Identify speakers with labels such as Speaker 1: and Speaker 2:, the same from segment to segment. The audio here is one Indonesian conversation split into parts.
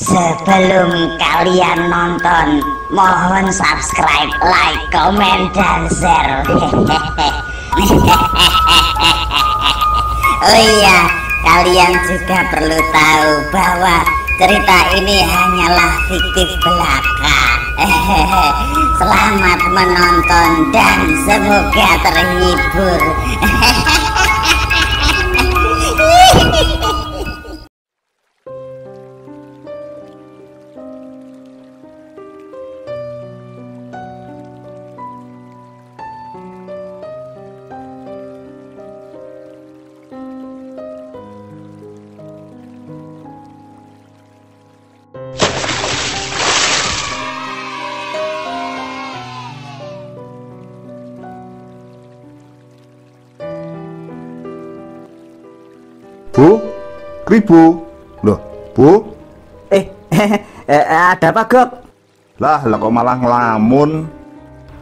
Speaker 1: Sebelum kalian nonton, mohon subscribe, like, komen, dan share. Oh iya, kalian juga perlu tahu bahwa cerita ini hanyalah fiktif belaka. Selamat menonton dan semoga terhibur.
Speaker 2: Bu, Kribo, loh, Bu?
Speaker 3: Ada apa, Gok?
Speaker 2: Lah kok malah ngelamun?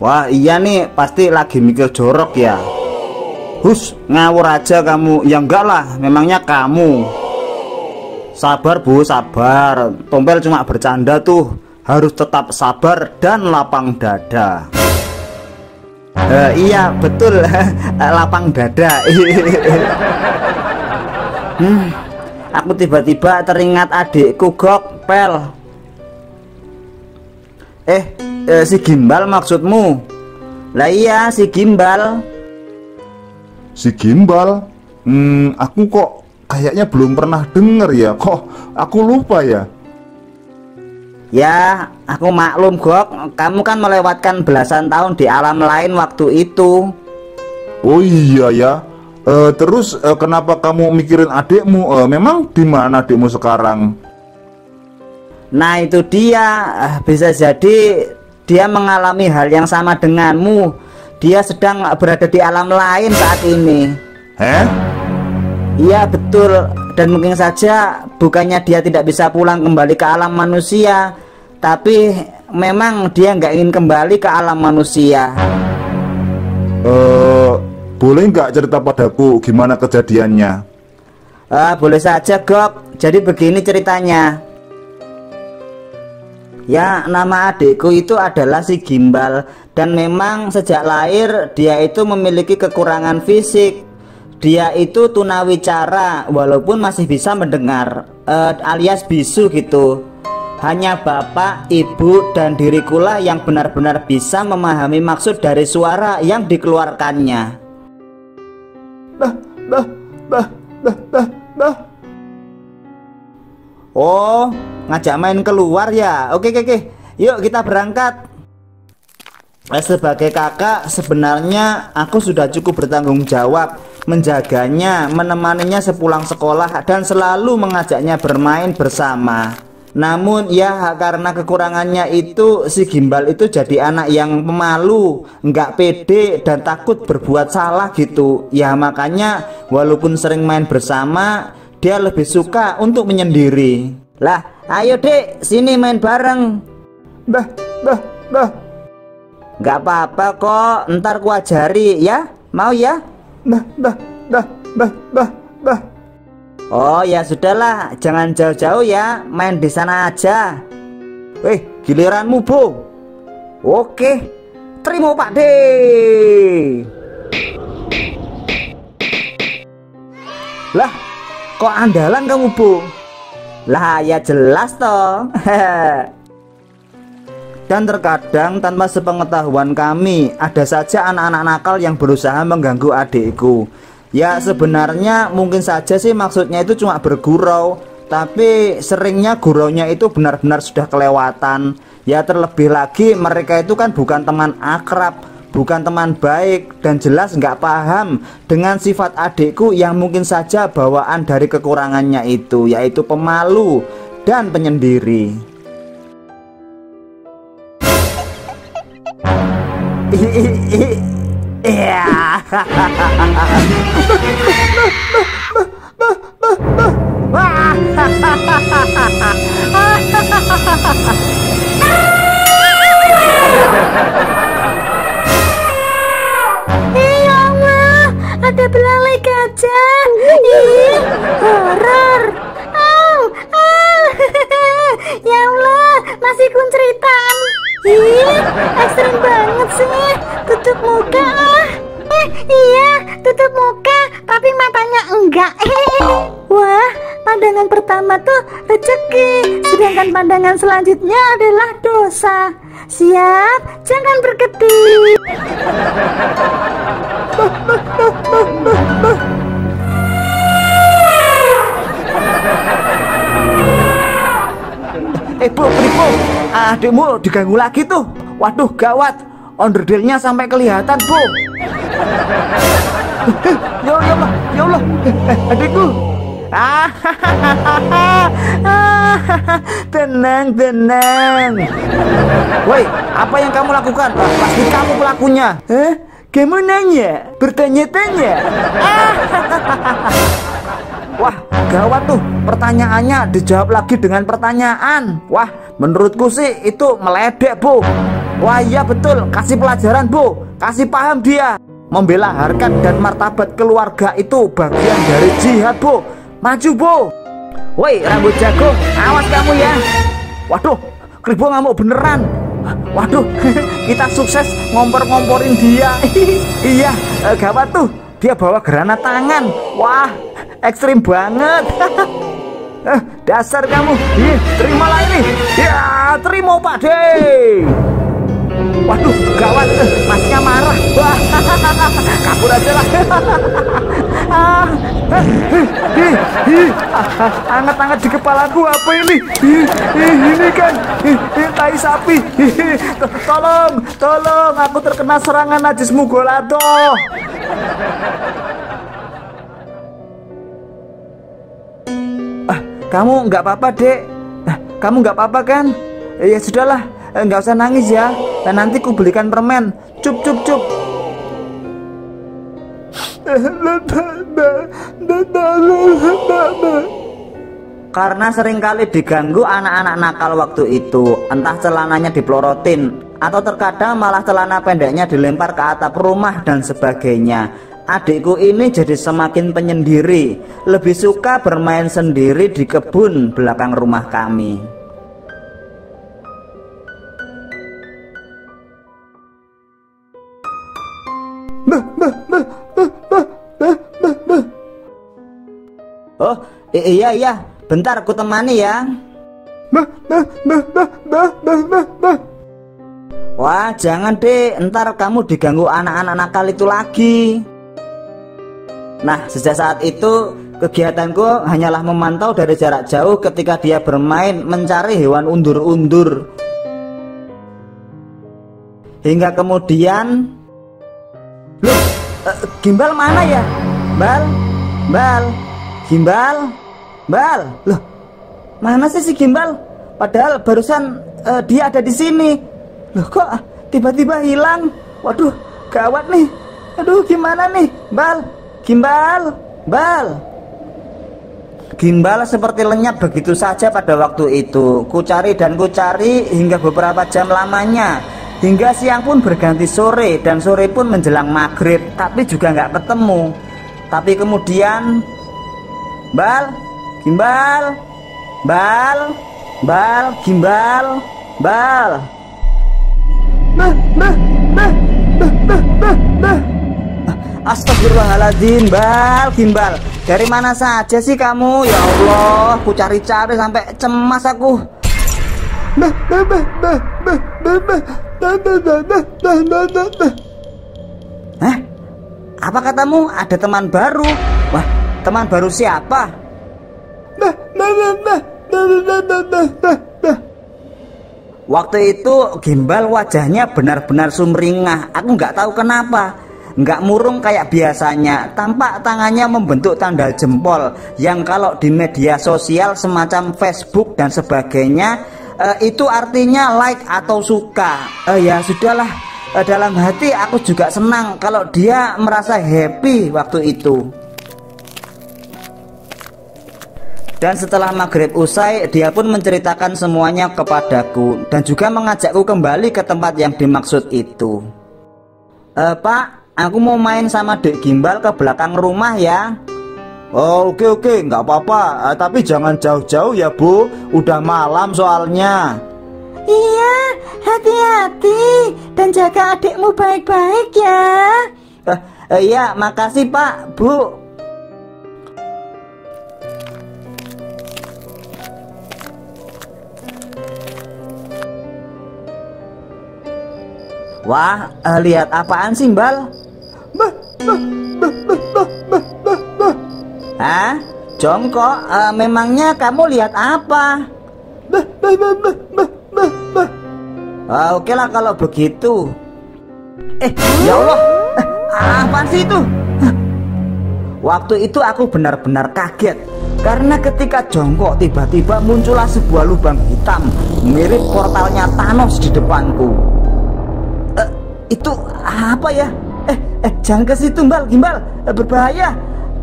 Speaker 3: Wah, iya nih, pasti lagi mikir jorok ya. Hus, ngawur aja kamu. Ya enggak lah, memangnya kamu. Sabar, Bu, sabar. Tompel cuma bercanda tuh. Harus tetap sabar dan lapang dada. Iya, betul. Lapang dada. Aku tiba-tiba teringat adikku, Gok, Pel. Si Gimbal maksudmu? Lah iya, si Gimbal.
Speaker 2: Si Gimbal? Aku kok kayaknya belum pernah denger ya. Kok aku lupa ya?
Speaker 3: Ya, aku maklum, Gok. Kamu kan melewatkan belasan tahun di alam lain waktu itu.
Speaker 2: Oh iya ya. Terus kenapa kamu mikirin adikmu? Memang di mana adikmu sekarang?
Speaker 3: Nah itu dia, bisa jadi dia mengalami hal yang sama denganmu. Dia sedang berada di alam lain saat ini. Iya betul. Dan mungkin saja bukannya dia tidak bisa pulang kembali ke alam manusia, tapi memang dia nggak ingin kembali ke alam manusia.
Speaker 2: Boleh nggak cerita padaku gimana kejadiannya?
Speaker 3: Boleh saja, Gok. Jadi begini ceritanya. Ya, nama adikku itu adalah si Gimbal. Dan memang sejak lahir dia itu memiliki kekurangan fisik. Dia itu tunawicara walaupun masih bisa mendengar, alias bisu gitu. Hanya bapak, ibu, dan dirikulah yang benar-benar bisa memahami maksud dari suara yang dikeluarkannya. Oh, ngajak main keluar ya. Oke. Yuk kita berangkat. Sebagai kakak, sebenarnya aku sudah cukup bertanggung jawab menjaganya, menemaninya sepulang sekolah, dan selalu mengajaknya bermain bersama. Namun ya karena kekurangannya itu, si Gimbal itu jadi anak yang pemalu, nggak pede dan takut berbuat salah gitu. Ya makanya walaupun sering main bersama, dia lebih suka untuk menyendiri. Lah ayo dek, sini main bareng. Nggak apa-apa kok, ntar ku ajari ya. Mau ya? Oh ya sudahlah, jangan jauh-jauh ya, main di sana aja. Giliranmu, Bu. Oke, terima Pak De. Lah, kok andalan kamu, Bu? Lah ya jelas toh. Dan terkadang tanpa sepengetahuan kami, ada saja anak-anak nakal yang berusaha mengganggu adikku. Ya sebenarnya mungkin saja sih maksudnya itu cuma bergurau, tapi seringnya guraunya itu benar-benar sudah kelewatan. Ya terlebih lagi mereka itu kan bukan teman akrab, bukan teman baik, dan jelas nggak paham dengan sifat adikku yang mungkin saja bawaan dari kekurangannya itu, yaitu pemalu dan penyendiri. Iya.
Speaker 4: Ya Allah, ada belalai gajah. Ih, horor. cikun ceritaan. Ih, ekstrim banget sih. Tutup muka ah. Iya, tutup muka, tapi matanya enggak. Wah, pandangan pertama tuh rezeki, sedangkan pandangan selanjutnya adalah dosa. Siap, jangan berkedip.
Speaker 3: Bu, adikmu diganggu lagi tuh. Waduh, gawat. Onderdilnya sampai kelihatan, Bu. Ya Allah, adikku. Tenang. Woi, apa yang kamu lakukan? Pasti kamu pelakunya. Kamu nanya, bertanya-tanya. Wah, gawat tuh. Pertanyaannya dijawab lagi dengan pertanyaan. Wah, menurutku sih itu meledek, Bu. Wah iya betul, kasih pelajaran, Bu. Kasih paham dia. Membela harkat dan martabat keluarga itu bagian dari jihad, Bu. Maju, Bu. Woi, rambut jagung, awas kamu ya. Waduh, Kribo ngamuk beneran. Waduh, kita sukses ngompor-ngomporin dia. Iya, gawat tuh. Dia bawa granat tangan. Wah, ekstrim banget. Dasar kamu. Terimalah ini. Ya, terima Pak De. Waduh, gawat. Masnya marah. Wah, kabur aja lah. Anget-anget di kepalaku apa ini? Ini kan tai sapi. Tolong, aku terkena serangan najis mugolado. Kamu nggak apa-apa, Dek? Kamu nggak apa-apa kan? Ya sudahlah, nggak usah nangis ya. Dan nanti ku belikan permen. Cup. Karena seringkali diganggu anak-anak nakal waktu itu, entah celananya dipelorotin atau terkadang malah celana pendeknya dilempar ke atap rumah dan sebagainya. Adikku ini jadi semakin penyendiri, lebih suka bermain sendiri di kebun belakang rumah kami. Oh, iya, bentar aku temani ya. Wah, jangan deh, ntar kamu diganggu anak-anak nakal itu lagi. Nah, sejak saat itu kegiatanku hanyalah memantau dari jarak jauh ketika dia bermain mencari hewan undur-undur. Hingga kemudian, loh, Gimbal mana ya? Gimbal, loh, mana sih si Gimbal? Padahal barusan dia ada di sini. Loh, kok tiba-tiba hilang? Waduh, gawat nih. Aduh, gimana nih, Gimbal. Gimbal seperti lenyap begitu saja pada waktu itu. Kucari hingga beberapa jam lamanya. Hingga siang pun berganti sore dan sore pun menjelang maghrib, tapi juga nggak ketemu. Tapi kemudian, Gimbal. Astagfirullahaladzim, Gimbal. Dari mana saja sih kamu? Ya Allah, ku cari-cari sampai cemas aku. Hah? Apa katamu? Ada teman baru? Wah, teman baru siapa? Waktu itu Gimbal wajahnya benar-benar sumringah. Aku nggak tahu kenapa. Nggak murung kayak biasanya. Tampak tangannya membentuk tanda jempol, yang kalau di media sosial semacam Facebook dan sebagainya, itu artinya like atau suka. Ya sudahlah, dalam hati aku juga senang kalau dia merasa happy waktu itu. Dan setelah maghrib usai, dia pun menceritakan semuanya kepadaku dan juga mengajakku kembali ke tempat yang dimaksud itu. Pak, aku mau main sama Dek Gimbal ke belakang rumah ya. Oh, oke, nggak apa-apa. Tapi jangan jauh-jauh ya, Bu. Udah malam soalnya.
Speaker 4: Iya, hati-hati dan jaga adikmu baik-baik ya.
Speaker 3: Iya, makasih Pak, Bu. Wah, lihat apaan sih, Mbal? Hah? Jongkok, memangnya kamu lihat apa? Oke lah kalau begitu. Ya Allah, apa sih itu? Waktu itu aku benar-benar kaget karena ketika jongkok tiba-tiba muncullah sebuah lubang hitam mirip portalnya Thanos di depanku. Itu apa ya? Jangan ke situ, Mbal, Gimbal, berbahaya.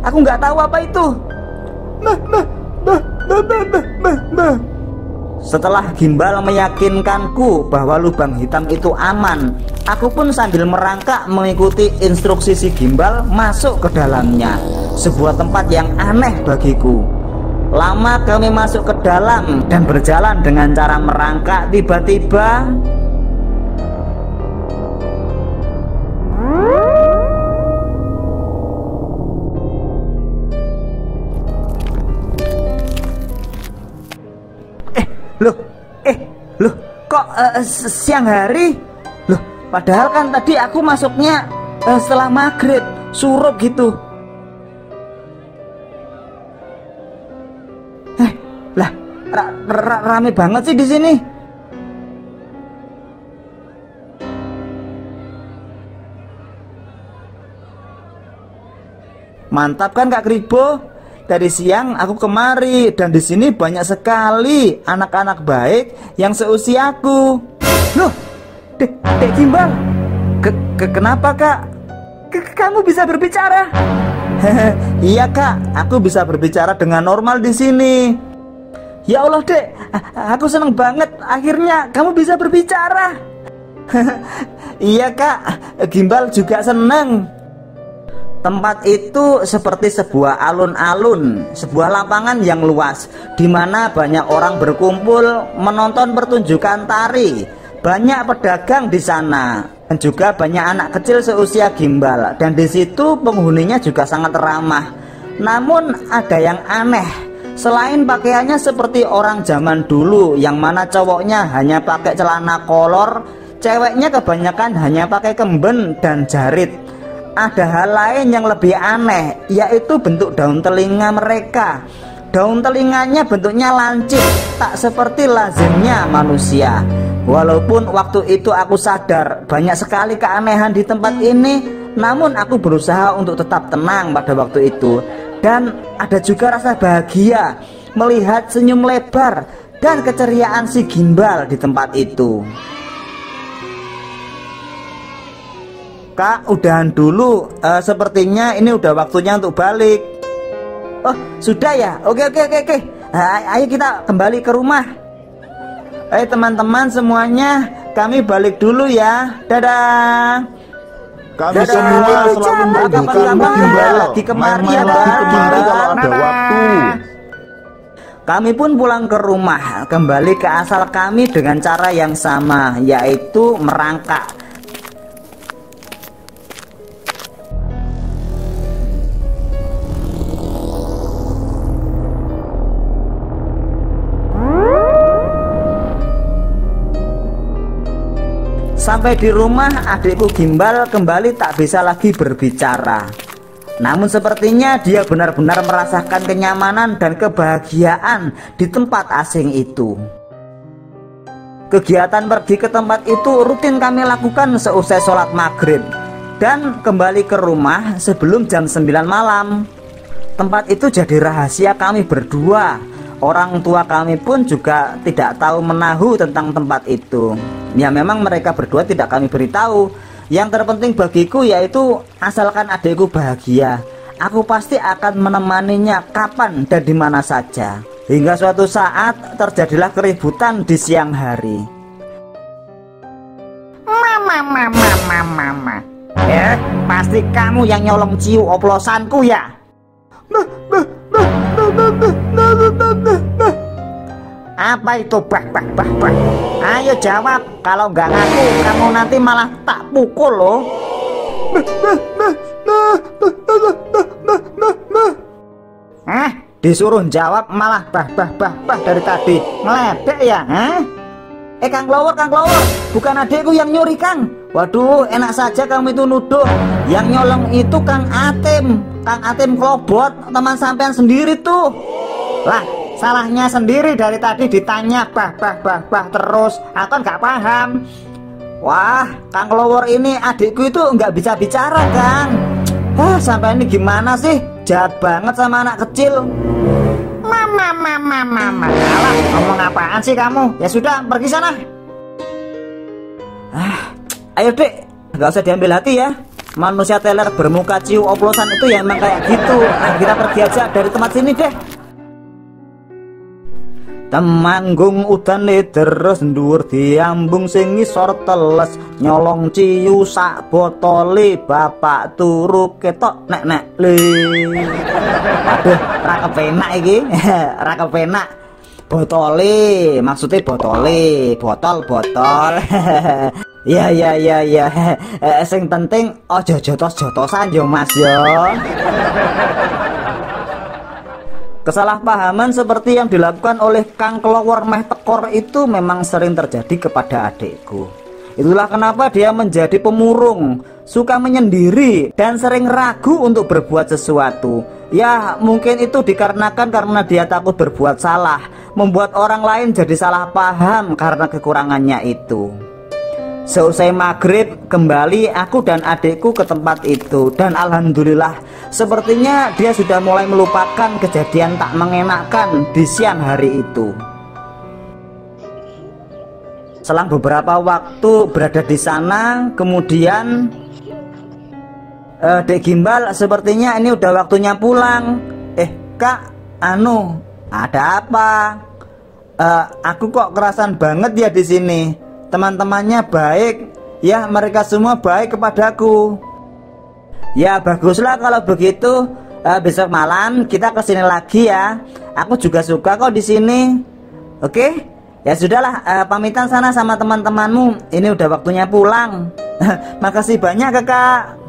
Speaker 3: Aku nggak tahu apa itu. Setelah Gimbal meyakinkanku bahwa lubang hitam itu aman, aku pun sambil merangkak mengikuti instruksi si Gimbal masuk ke dalamnya. Sebuah tempat yang aneh bagiku. Lama kami masuk ke dalam dan berjalan dengan cara merangkak. Tiba-tiba Loh, kok siang hari? Loh, padahal kan tadi aku masuknya setelah maghrib, surup gitu. Lah, rame banget sih di sini. Mantap kan Kak Kribo? Dari siang aku kemari dan di sini banyak sekali anak-anak baik yang seusiaku. Loh, Dek Gimbal, kenapa Kak? Kamu bisa berbicara? Iya Kak, aku bisa berbicara dengan normal di sini. Ya Allah Dek, aku seneng banget akhirnya kamu bisa berbicara. Iya Kak, Gimbal juga seneng. Tempat itu seperti sebuah alun-alun, sebuah lapangan yang luas, di mana banyak orang berkumpul menonton pertunjukan tari. Banyak pedagang di sana, dan juga banyak anak kecil seusia Gimbal. Dan di situ penghuninya juga sangat ramah. Namun ada yang aneh, selain pakaiannya seperti orang zaman dulu, yang mana cowoknya hanya pakai celana kolor, ceweknya kebanyakan hanya pakai kemben dan jarit. Ada hal lain yang lebih aneh, yaitu bentuk daun telinga mereka. Daun telinganya bentuknya lancip, tak seperti lazimnya manusia. Walaupun waktu itu aku sadar banyak sekali keanehan di tempat ini, namun aku berusaha untuk tetap tenang pada waktu itu. Dan ada juga rasa bahagia melihat senyum lebar dan keceriaan si Gimbal di tempat itu. Kak, udahan dulu. Sepertinya ini udah waktunya untuk balik. Oh, sudah ya? Oke. Ayo kita kembali ke rumah. Teman-teman semuanya, kami balik dulu ya. Dadah.
Speaker 2: Kami semua selalu merindukanmu Gimbal.
Speaker 3: Lagi kemari ya,
Speaker 2: kalau ada waktu.
Speaker 3: Kami pun pulang ke rumah, kembali ke asal kami dengan cara yang sama, yaitu merangkak. Sampai di rumah, adikku Gimbal kembali tak bisa lagi berbicara. Namun sepertinya dia benar-benar merasakan kenyamanan dan kebahagiaan di tempat asing itu. Kegiatan pergi ke tempat itu rutin kami lakukan seusai sholat maghrib dan kembali ke rumah sebelum jam 9 malam. Tempat itu jadi rahasia kami berdua. Orang tua kami pun juga tidak tahu menahu tentang tempat itu. Ya memang mereka berdua tidak kami beritahu. Yang terpenting bagiku yaitu asalkan adikku bahagia, aku pasti akan menemaninya kapan dan di mana saja. Hingga suatu saat terjadilah keributan di siang hari. Mama. Pasti kamu yang nyolong ciu oplosanku ya? Apa itu? Bah. Ayo jawab, kalau nggak ngaku kamu nanti malah tak pukul loh. Disuruh jawab malah bah dari tadi ngeledek ya. Kang Lower, bukan adekku yang nyuri Kang. Waduh, enak saja kamu itu nuduh. Yang nyolong itu Kang Atim Klobot, teman sampean sendiri tuh. Lah, salahnya sendiri dari tadi ditanya bah terus. Aku kan nggak paham. Wah, Kang Lower ini adikku itu nggak bisa bicara Kang. Sampai ini gimana sih? Jahat banget sama anak kecil. Mama. Alah, ngomong apaan sih kamu? Ya sudah, pergi sana. Ayo Dek, nggak usah diambil hati ya. Manusia teler bermuka ciu oplosan itu ya emang kayak gitu. Kita pergi aja dari tempat sini deh. Temanggung udan terus ndur diambung sing ngisor teles nyolong ciu sak botole bapak turu ketok nek le. Aduh, ra kepenak iki. Ra kepenak. Botole, maksudnya botol. Ya. Sing penting ojo jotos-jotosan yo Mas yo. Kesalahpahaman seperti yang dilakukan oleh Kang Klower meh tekor itu memang sering terjadi kepada adikku. Itulah kenapa dia menjadi pemurung, suka menyendiri dan sering ragu untuk berbuat sesuatu. Ya mungkin itu dikarenakan karena dia takut berbuat salah, membuat orang lain jadi salah paham karena kekurangannya itu. Seusai maghrib kembali aku dan adikku ke tempat itu. Dan alhamdulillah sepertinya dia sudah mulai melupakan kejadian tak mengenakan di siang hari itu. Selang beberapa waktu berada di sana, kemudian Dek Gimbal sepertinya ini udah waktunya pulang. Kak, ada apa? Aku kok kerasan banget ya di sini. Teman-temannya baik, ya mereka semua baik kepadaku. Ya baguslah kalau begitu. Besok malam kita kesini lagi ya. Aku juga suka kok di sini. Oke? Ya sudahlah, pamitan sana sama teman-temanmu. Ini udah waktunya pulang. Makasih banyak kakak.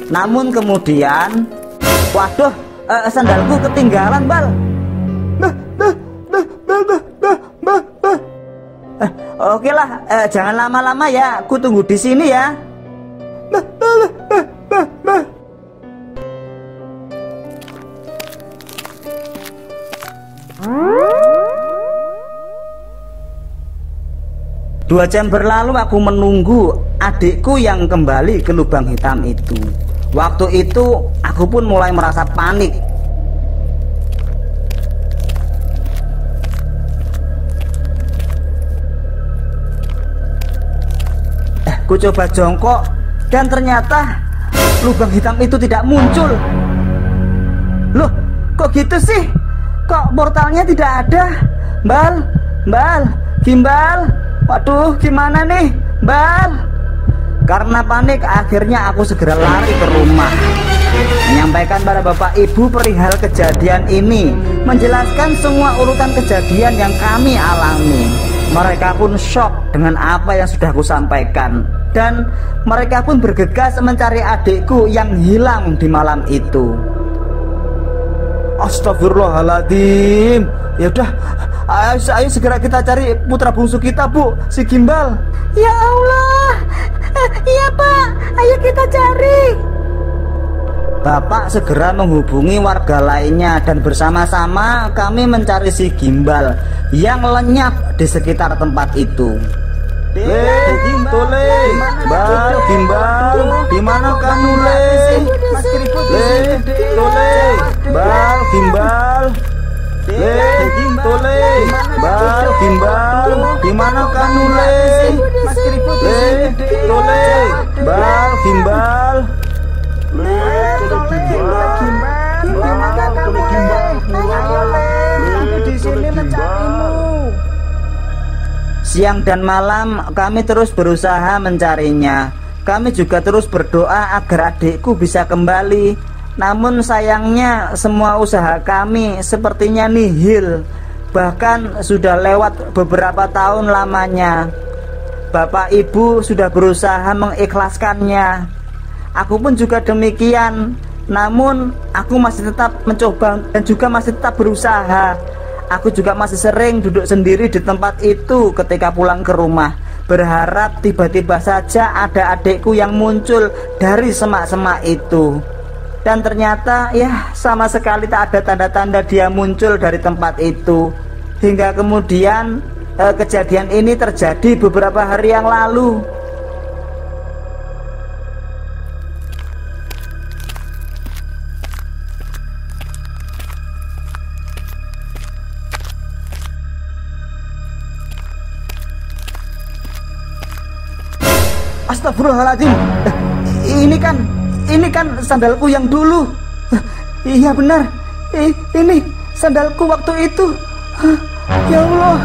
Speaker 3: Namun kemudian, waduh, sandalku ketinggalan, Bal. Oke lah, jangan lama-lama ya. Aku tunggu di sini ya. Dua jam berlalu aku menunggu adikku yang kembali ke lubang hitam itu. Waktu itu aku pun mulai merasa panik. Ku coba jongkok dan ternyata lubang hitam itu tidak muncul. Loh, kok gitu sih? Kok portalnya tidak ada? Bal, Gimbal. Waduh, gimana nih, Bal? Karena panik, akhirnya aku segera lari ke rumah, menyampaikan pada bapak ibu perihal kejadian ini, menjelaskan semua urutan kejadian yang kami alami. Mereka pun shock dengan apa yang sudah aku sampaikan, dan mereka pun bergegas mencari adikku yang hilang di malam itu. Astagfirullahaladzim. Ya udah, ayo segera kita cari putra bungsu kita, Bu, si Gimbal.
Speaker 4: Ya Allah. Iya Pak, ayo kita cari.
Speaker 3: Bapak segera menghubungi warga lainnya dan bersama-sama kami mencari si Gimbal yang lenyap di sekitar tempat itu. Tole, Bal, Gimbal, di mana kamu Le? Tole, Bal, Gimbal. Tole, Bal, Gimbal, di mana kamu Le? Tole, Bal, Gimbal. Siang dan malam kami terus berusaha mencarinya. Kami juga terus berdoa agar adikku bisa kembali. Namun sayangnya semua usaha kami sepertinya nihil. Bahkan sudah lewat beberapa tahun lamanya. Bapak ibu sudah berusaha mengikhlaskannya. Aku pun juga demikian. Namun aku masih tetap mencoba dan juga masih tetap berusaha. Aku juga masih sering duduk sendiri di tempat itu ketika pulang ke rumah, berharap tiba-tiba saja ada adikku yang muncul dari semak-semak itu. Dan ternyata ya sama sekali tak ada tanda-tanda dia muncul dari tempat itu. Hingga kemudian kejadian ini terjadi beberapa hari yang lalu. Astagfirullahaladzim. Ini kan sandalku yang dulu. Iya benar. Ini sandalku waktu itu. Ya Allah.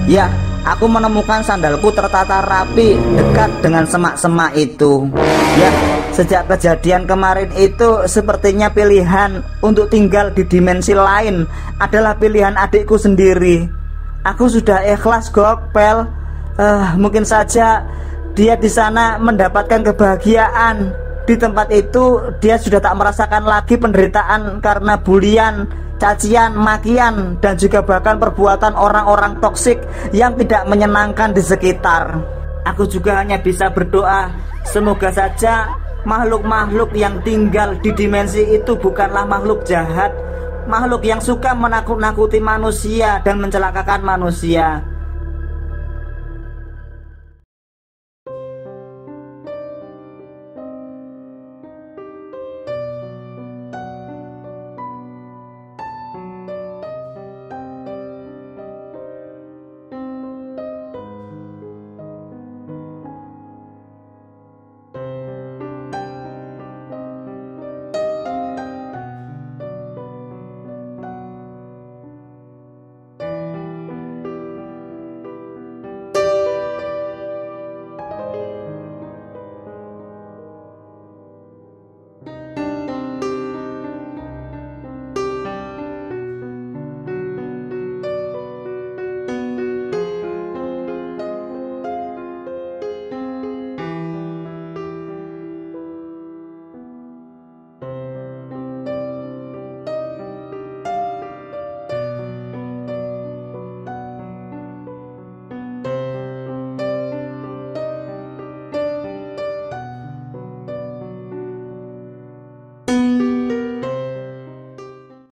Speaker 3: Ya, aku menemukan sandalku tertata rapi dekat dengan semak-semak itu. Ya, sejak kejadian kemarin itu sepertinya pilihan untuk tinggal di dimensi lain adalah pilihan adikku sendiri. Aku sudah ikhlas, Gokpel. Mungkin saja dia di sana mendapatkan kebahagiaan. Di tempat itu dia sudah tak merasakan lagi penderitaan karena bulian, cacian, makian, dan juga bahkan perbuatan orang-orang toksik yang tidak menyenangkan di sekitar. Aku juga hanya bisa berdoa, semoga saja makhluk-makhluk yang tinggal di dimensi itu bukanlah makhluk jahat, makhluk yang suka menakut-nakuti manusia dan mencelakakan manusia.